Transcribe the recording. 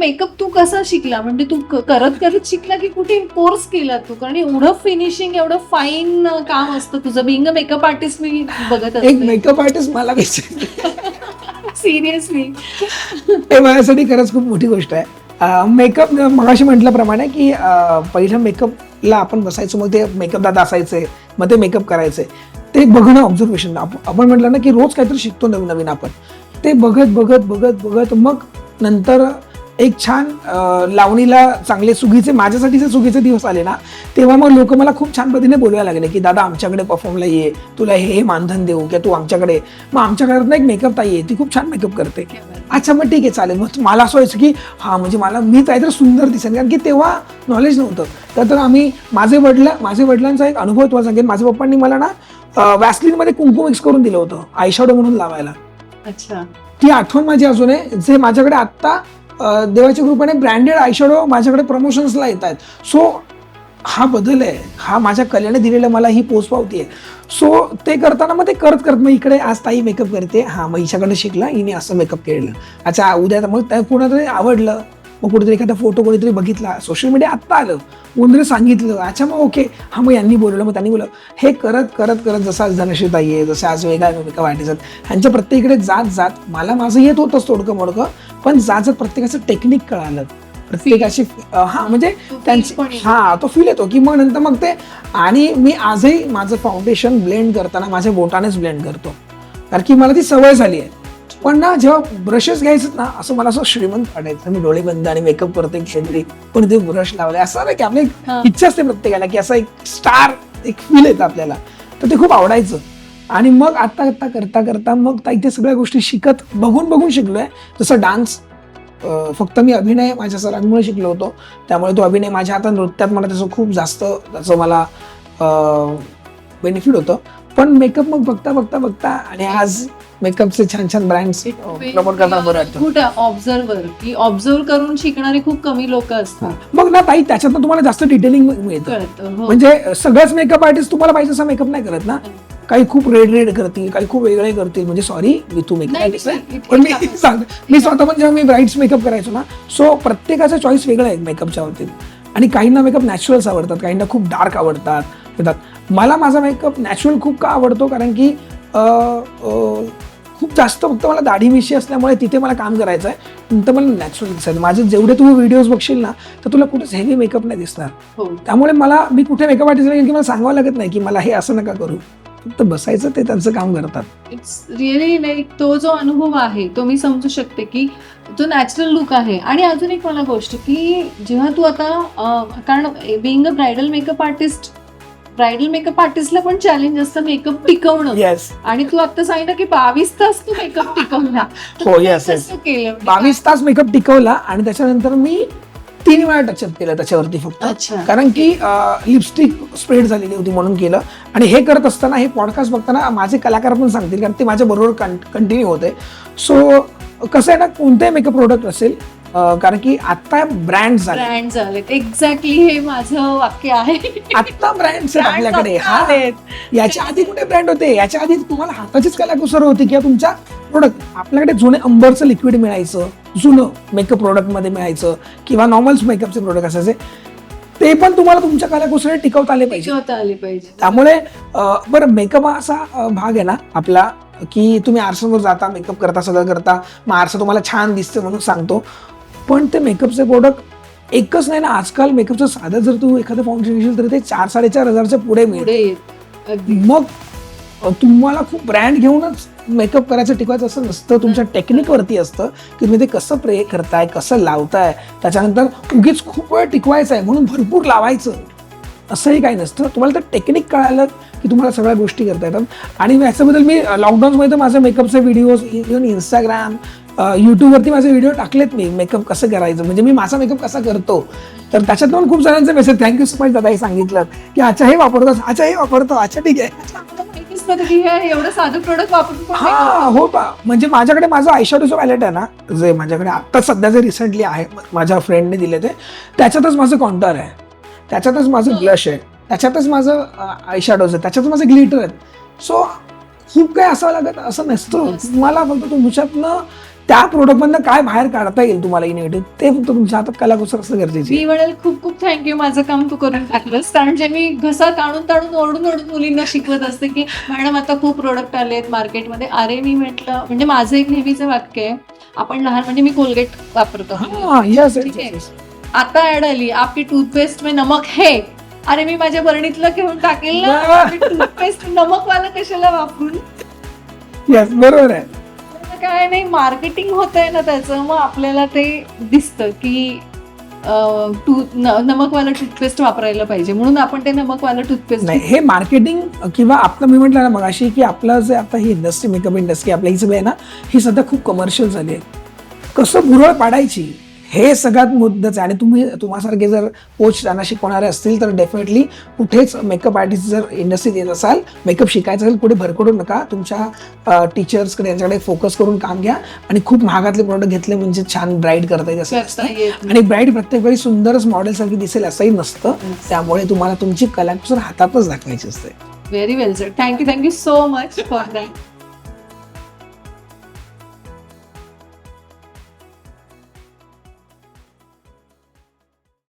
Makeup तू कसा शिकला, म्हणजे तू करत करत शिकला की कुठे कोर्स केला तू? कारण एवढं फिनिशिंग, एवढं फाईन काम असतं तुझं, बिंग अ मेकअप आर्टिस्ट मी बघत एक असते. मेकअप आर्टिस्ट मला सिरियसली. ते माझ्यासाठी खरंच खूप मोठी गोष्ट आहे. मेकअप मगाशी म्हटल्याप्रमाणे की पहिलं मेकअपला आपण बसायचो, मग ते मेकअप दादा असायचे, मग ते मेकअप करायचे, ते बघणं ऑब्झर्वेशन. आपण म्हटलं ना की रोज काहीतरी शिकतो नवीन नवीन आपण, ते बघत बघत बघत बघत मग नंतर एक छान लावणीला चांगले सुगीचे, माझ्यासाठीचे सुगीचे दिवस आले ना, तेव्हा मग लोक मला खूप छान पद्धतीने बोलायला लागले की दादा आमच्याकडे परफॉर्मला ये, तुला हे मानधन देऊ किंवा तू आमच्याकडे. मग आमच्या घरात एक मेकअप ताई आहे, ती खूप छान मेकअप करते. अच्छा मग ठीक आहे चालेल. मग मला असं व्हायचं की हा म्हणजे मला मी काहीतरी सुंदर दिसेल, कारण की तेव्हा नॉलेज नव्हतं. तर आम्ही माझे वडिलांचा एक अनुभव तुम्हाला सांगेन. माझ्या पप्पांनी मला ना वॅसलीनमध्ये कुंकू मिक्स करून दिलं होतं आयशॅडो म्हणून लावायला. अच्छा. ती आठवण माझी अजून आहे, जे माझ्याकडे आत्ता देवाच्या कृपेने ब्रँडेड आयशॅडो माझ्याकडे प्रमोशन्सला येत आहेत. सो हा बदल आहे, हा माझ्या कलेने दिलेला मला ही पोचपावती आहे. सो ते करताना मग ते करत करत मग इकडे आज ताई मेकअप करते, हा मग हिच्याकडे शिकला, हिने असं मेकअप केलं. अच्छा उद्या मग त्या कुणातरी आवडलं, मग कुठेतरी एखादा फोटो कोणीतरी बघितला, सोशल मीडिया आत्ता आलं, कोणतरी सांगितलं, अच्छा मग ओके हा मग यांनी बोलवलं, मग त्यांनी बोललं. हे करत करत करत जसं आज धनश्री ताई आहे, जसं आज वेगळ्या मेकअप आर्टिस्ट आहेत, ह्यांच्या प्रत्येकडे जात जात मला माझं येत होतंच तोडकं मोडकं, पण जात जात प्रत्येकाचं टेक्निक कळालं, प्रत्येकाची हा म्हणजे त्यांची हा तो फील येतो की मग नंतर मग ते. आणि मी आजही माझं फाउंडेशन ब्लेंड करताना माझ्या बोटानेच ब्लेंड करतो, कारण की मला ती सवय झाली आहे. पण ना जेव्हा ब्रशेस घ्यायचं ना, असं मला असं श्रीमंत वाटायचं, मी डोळे बंद आणि मेकअप करते शेजारी कोणते ब्रश लावले, असं नाही की आपली इच्छा असते प्रत्येकाला की असं एक स्टार एक फील येतं आपल्याला, तर ते खूप आवडायचं. आणि मग आता आता करता करता मग इथे सगळ्या गोष्टी शिकत बघून बघून शिकलोय. जसं डान्स फक्त मी अभिनय माझ्या सरांमुळे शिकलो होतो, त्यामुळे तो अभिनय माझ्या आता नृत्यात मला त्याचं खूप जास्त त्याचं मला बेनिफिट होतं. पण मेकअप मग बघता बघता बघता आणि आज मेकअपचे छान छान ब्रँड्स प्रमोट करताना बरं वाटतं. कुठे ऑब्झर्वर की ऑब्झर्व करून शिकणारे खूप कमी लोक असतात. मग ना ताई त्याच्यातनं तुम्हाला जास्त डिटेलिंग मिळतं. कळतं, हो. म्हणजे सगळ्याच मेकअप आर्टिस्ट तुम्हाला पाहिजे असा मेकअप नाही करत ना. काही खूप रेड करतील, काही खूप वेगळे करतील. म्हणजे सॉरी मी तू मेकअप आर्टिस्ट आहे, पण मी स्वतः पण जेव्हा मी ब्राईड्स मेकअप करायचो ना, सो प्रत्येकाचा चॉईस वेगळा आहे मेकअपच्या बाबतीत. आणि काहींना मेकअप नॅचरल्स आवडतात, काहींना खूप डार्क आवडतात. मला माझा मेकअप नॅचरल खूप का आवडतो, कारण की खूप जास्त फक्त मला दाढी मिशी असल्यामुळे तिथे मला काम करायचं आहे, नंतर मला नॅचरल दिसायचं. माझे जेवढे तुम्ही व्हिडिओज बघशील ना, तर तुला कुठेच हेवी मेकअप नाही दिसणार. त्यामुळे मी कुठे मेकअप आर्टिस्ट की मला सांगावं लागत नाही की मला हे असं नका करू, फक्त बसायचं, ते त्यांचं काम करतात. इट्स रिअली लाईक तो जो अनुभव आहे तो मी समजू शकते की तो नॅचरल लुक आहे. आणि अजून एक मला गोष्ट की जेव्हा तू आता कारण बिंग अ ब्रायडल मेकअप आर्टिस्टला पण चॅलेंज असतं मेकअप टिकवणं. येस. आणि तू आता सांगितलं की 22 तास तू मेकअप टिकवला. हो येस येस, 22 तास मेकअप टिकवला आणि त्याच्यानंतर मी 3 वेळा टचअप केलं त्याच्यावरती फक्त. कारण की लिपस्टिक स्प्रेड झालेली होती म्हणून केलं. आणि हे करत असताना, हे पॉडकास्ट बघताना माझे कलाकार पण सांगतील, कारण ते माझ्या बरोबर कंटिन्यू होते. सो कसं आहे ना, कोणताही मेकअप प्रोडक्ट असेल, कारण की आता ब्रँड झाले. एक्झॅक्टली हे माझं वाक्य आहे. आता ब्रँड्स आहेत आपल्याकडे. हा, याच्या आधी कुठे ब्रँड होते? याच्या आधी तुम्हाला हाताचीच कलाकुसर होती किंवा तुमच्या प्रोडक्ट. आपल्याकडे जुने अंबरचं लिक्विड मिळायचं, जुनं मेकअप प्रोडक्ट मध्ये मिळायचं, किंवा नॉर्मल मेकअपचे प्रोडक्ट असायचे, ते पण तुम्हाला तुमच्या कलाकुसरीने टिकवता आले पाहिजे. त्यामुळे बरं, मेकअप हा असा भाग आहे ना आपला की तुम्ही आरशावर जाता, मेकअप करता, सगळं करता, मग आरसा तुम्हाला छान दिसतं म्हणून सांगतो, पण ते मेकअपचे प्रोडक्ट एकच नाही ना. आजकाल मेकअपचं साधं जर तू एखादं फाउंडेशन घेशील तर ते 4-4.5 पुढे मिळते. मग तुम्हाला खूप ब्रँड घेऊनच मेकअप करायचं, टिकवायचं असं नसतं. तुमच्या टेक्निकवरती असतं की तुम्ही ते कसं प्रे करताय, कसं लावताय. त्याच्यानंतर उगीच खूप वेळ टिकवायचं आहे म्हणून भरपूर लावायचं असंही काही नसतं. तुम्हाला तर टेक्निक कळालं की तुम्हाला सगळ्या गोष्टी करता येतात. आणि याच्याबद्दल मी लॉकडाऊनमध्ये तर माझे मेकअपचे व्हिडिओज इव्हन इंस्टाग्राम, यूट्यूबवरती माझे व्हिडिओ टाकलेत मी, मेकअप कसं करायचं, म्हणजे मी माझा मेकअप कसा करतो. तर त्याच्यात पण खूप जणांचे मेसेज, थँक्यू सो मच दादा, हे सांगितलं की अच्छा हे वापरतो, अच्छा हे वापरतो, अच्छा ठीक आहे. एवढं साधं प्रोडक्ट वापरतो. हा हो पा, म्हणजे माझ्याकडे माझं आयशॅडोचं पॅलेट आहे ना, जे माझ्याकडे आत्ता सध्या जे रिसेंटली आहे, माझ्या फ्रेंडने दिले ते, त्याच्यातच माझं कॉन्टर आहे, त्याच्यातच माझं ब्लश आहे, त्याच्यातच माझं आयशॅडोज आहे, त्याच्यातच माझं ग्लिटर आहे. सो खूप काही असावं लागत असं नसतं. मला फक्त तुमच्यातनं त्या प्रोडक्टमधनं काय बाहेर काढता येईल तुम्हाला इनोव्हेटिव्ह, ते फक्त तुमच्या हातात कलाकुसर असणं गरजेची मी म्हणेल खूप खूप थँक्यू, माझं काम तू करून टाकलंस. कारण जे मी घसा ताणून ताणून ओरडून ओरडून मुलींना शिकवत असते की मॅडम आता खूप प्रोडक्ट आलेत मार्केटमध्ये. अरे मी म्हटलं, म्हणजे माझं एक नेहमीचं वाक्य आहे, आपण लहान, म्हणजे मी कोलगेट वापरतो, हा, yes, ठीक आहे. yes. आता ऍड आली आपकी टूथपेस्ट में नमक है. अरे मी माझ्या बरणीतलं घेऊन टाकेल ना, टूथपेस्ट नमकवाला कशाला वापरून. Yes, बरोबर आहे. काय नाही, मार्केटिंग होत आहे ना त्याचं, मग आपल्याला ते दिसतं की नमकवाला टूथपेस्ट वापरायला पाहिजे, म्हणून आपण ते नमकवाला टूथपेस्ट. नाही, हे मार्केटिंग किंवा आपलं, मी म्हटलं ना मगाशी की आपलं जे आता ही इंडस्ट्री, मेकअप इंडस्ट्री आपल्या ही सगळी आहे ना, ही सध्या खूप कमर्शियल झाली आहे. कसं भुरळ पाडायची हे सगळ्यात मुद्दाच आहे. आणि तुम्हासारखे जर कोच त्यांना शिकवणारे असतील तर डेफिनेटली कुठेच मेकअप आर्टिस्ट जर इंडस्ट्रीत येत असाल, मेकअप शिकायचं असेल, कुठे भरकडू नका. तुमच्या टीचर्सकडे यांच्याकडे फोकस करून काम घ्या. आणि खूप महागातले प्रोडक्ट घेतले म्हणजे छान ब्राईड करता येईल असं करता नसतं. येत आणि ब्राईड प्रत्येक वेळी सुंदरच मॉडेलसारखी दिसेल असंही नसतं. त्यामुळे तुम्हाला तुमची कलाकुसर हातातच दाखवायची असते. Very well sir, thank you so much for that.